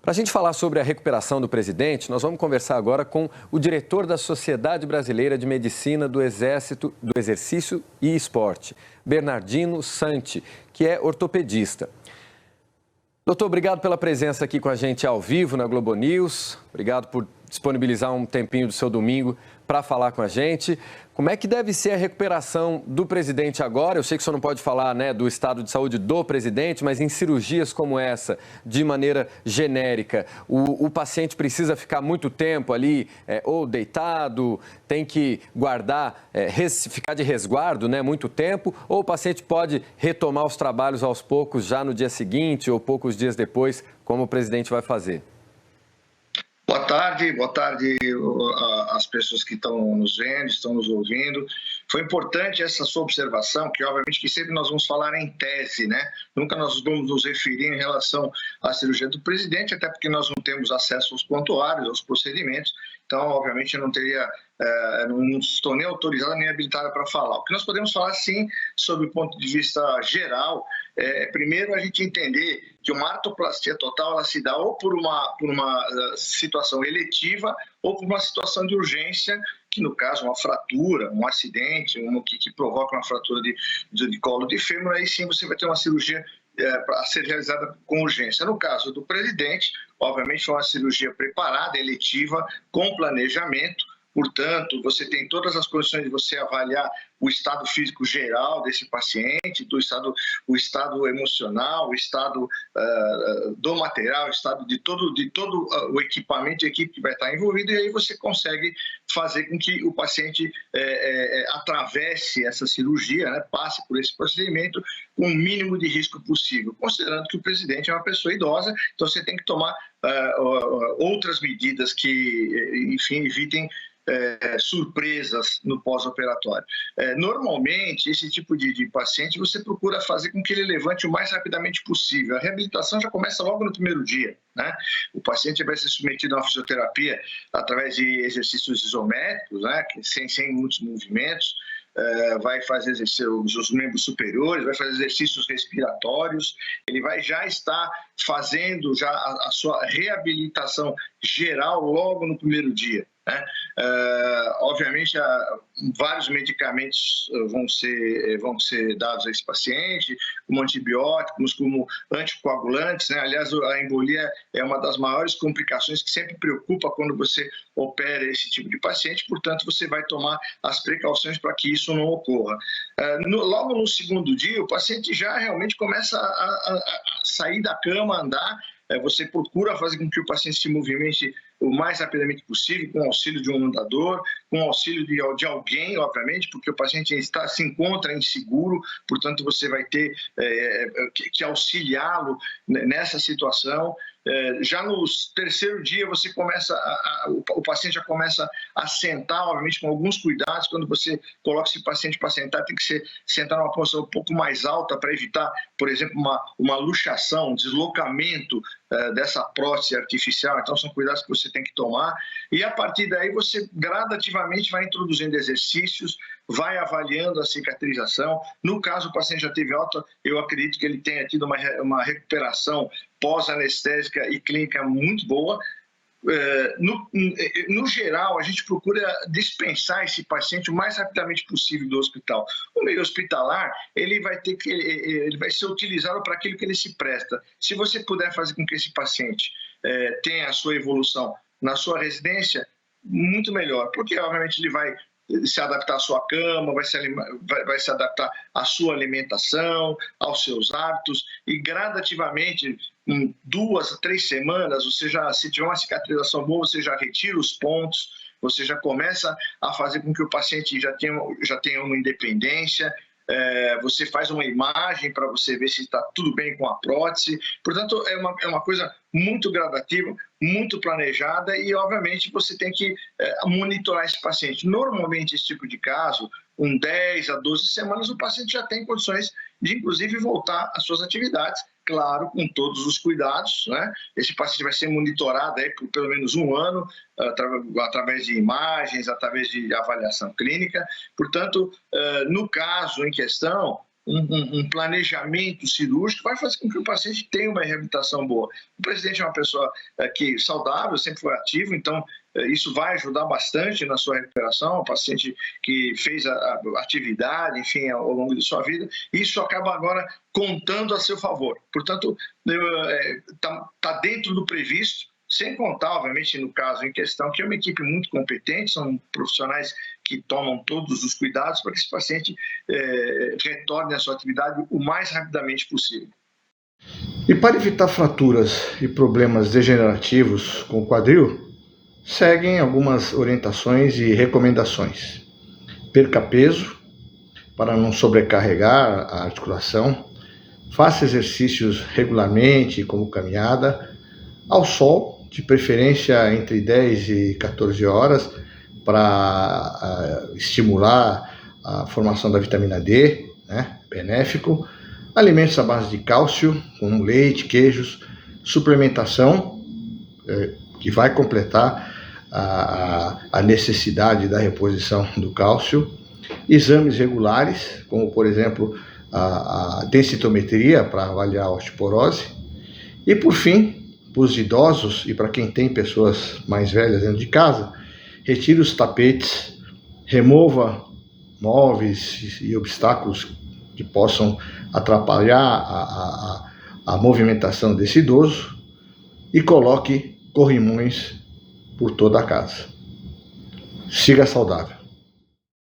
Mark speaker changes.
Speaker 1: Para a gente falar sobre a recuperação do presidente, nós vamos conversar agora com o diretor da Sociedade Brasileira de Medicina do Exercício e Esporte, Bernardino Santi, que é ortopedista. Doutor, obrigado pela presença aqui com a gente ao vivo na Globo News. Obrigado por disponibilizar um tempinho do seu domingo para falar com a gente. Como é que deve ser a recuperação do presidente agora? Eu sei que o senhor não pode falar, do estado de saúde do presidente, mas em cirurgias como essa, de maneira genérica, o paciente precisa ficar muito tempo ali, ou deitado, tem que guardar, ficar de resguardo, muito tempo, ou o paciente pode retomar os trabalhos aos poucos, já no dia seguinte ou poucos dias depois, como o presidente vai fazer?
Speaker 2: Boa tarde às pessoas que estão nos vendo, estão nos ouvindo. Foi importante essa sua observação, que obviamente que sempre nós vamos falar em tese, né? Nunca nós vamos nos referir em relação à cirurgia do presidente, até porque nós não temos acesso aos prontuários, aos procedimentos, então obviamente eu não estou nem autorizado nem habilitado para falar. O que nós podemos falar sim, sob o ponto de vista geral, primeiro a gente entender que uma artroplastia total ela se dá ou por uma situação eletiva ou por uma situação de urgência, que no caso uma fratura, um acidente, que provoca uma fratura de colo de fêmur, aí sim você vai ter uma cirurgia a ser realizada com urgência. No caso do presidente, obviamente foi uma cirurgia preparada, eletiva, com planejamento. Portanto, você tem todas as condições de você avaliar o estado físico geral desse paciente, o estado emocional, o estado do material, o estado de todo o equipamento e equipe que vai estar envolvido, e aí você consegue fazer com que o paciente atravesse essa cirurgia, passe por esse procedimento com o mínimo de risco possível, considerando que o presidente é uma pessoa idosa, então você tem que tomar outras medidas que, enfim, evitem surpresas no pós-operatório. Normalmente, esse tipo de paciente, você procura fazer com que ele levante o mais rapidamente possível. A reabilitação já começa logo no primeiro dia, né? O paciente vai ser submetido a uma fisioterapia através de exercícios isométricos, sem muitos movimentos, vai fazer os membros superiores, vai fazer exercícios respiratórios, ele vai já estar fazendo já a sua reabilitação geral logo no primeiro dia. Obviamente, vários medicamentos vão ser dados a esse paciente, como antibióticos, como anticoagulantes, Aliás, a embolia é uma das maiores complicações que sempre preocupa quando você opera esse tipo de paciente, portanto, você vai tomar as precauções para que isso não ocorra. Logo no segundo dia, o paciente já realmente começa a sair da cama, andar. Você procura fazer com que o paciente se movimente o mais rapidamente possível, com o auxílio de um andador, com o auxílio de alguém, obviamente, porque o paciente se encontra inseguro, portanto, você vai ter que auxiliá-lo nessa situação. Já no terceiro dia, o paciente já começa a sentar, obviamente, com alguns cuidados. Quando você coloca esse paciente para sentar, tem que sentar numa posição um pouco mais alta para evitar, por exemplo, uma luxação, um deslocamento dessa prótese artificial. Então, são cuidados que você tem que tomar. E, a partir daí, você gradativamente vai introduzindo exercícios, vai avaliando a cicatrização. No caso, o paciente já teve alta, eu acredito que ele tenha tido uma recuperação pós-anestésica e clínica muito boa. No geral, a gente procura dispensar esse paciente o mais rapidamente possível do hospital. O meio hospitalar, ele vai ser utilizado para aquilo que ele se presta. Se você puder fazer com que esse paciente tenha a sua evolução na sua residência, muito melhor, porque obviamente ele vai se adaptar à sua cama, vai se adaptar à sua alimentação, aos seus hábitos, e gradativamente, em 2 a 3 semanas, se tiver uma cicatrização boa, você já retira os pontos, você já começa a fazer com que o paciente já tenha uma independência, você faz uma imagem para você ver se está tudo bem com a prótese. Portanto, é uma coisa muito gradativa, muito planejada, e obviamente você tem que monitorar esse paciente. Normalmente, esse tipo de caso, com 10 a 12 semanas, o paciente já tem condições de, inclusive, voltar às suas atividades, claro, com todos os cuidados, Esse paciente vai ser monitorado aí por pelo menos 1 ano, através de imagens, através de avaliação clínica. Portanto, no caso em questão, um planejamento cirúrgico, vai fazer com que o paciente tenha uma reabilitação boa. O presidente é uma pessoa que saudável, sempre foi ativo, então isso vai ajudar bastante na sua recuperação, o paciente que fez a atividade, enfim, ao longo de sua vida, isso acaba agora contando a seu favor. Portanto, está dentro do previsto, sem contar, obviamente, no caso em questão, que é uma equipe muito competente, são profissionais que tomam todos os cuidados para que esse paciente retorne à sua atividade o mais rapidamente possível.
Speaker 3: E para evitar fraturas e problemas degenerativos com o quadril, seguem algumas orientações e recomendações. Perca peso para não sobrecarregar a articulação, faça exercícios regularmente, como caminhada, ao sol, de preferência entre 10 e 14 horas, para estimular a formação da vitamina D, né, benéfico, alimentos à base de cálcio, como leite, queijos, suplementação, que vai completar a necessidade da reposição do cálcio, exames regulares, como por exemplo a densitometria para avaliar a osteoporose, e por fim, para os idosos e para quem tem pessoas mais velhas dentro de casa, retire os tapetes, remova móveis e obstáculos que possam atrapalhar a movimentação desse idoso e coloque corrimões por toda a casa. Siga saudável.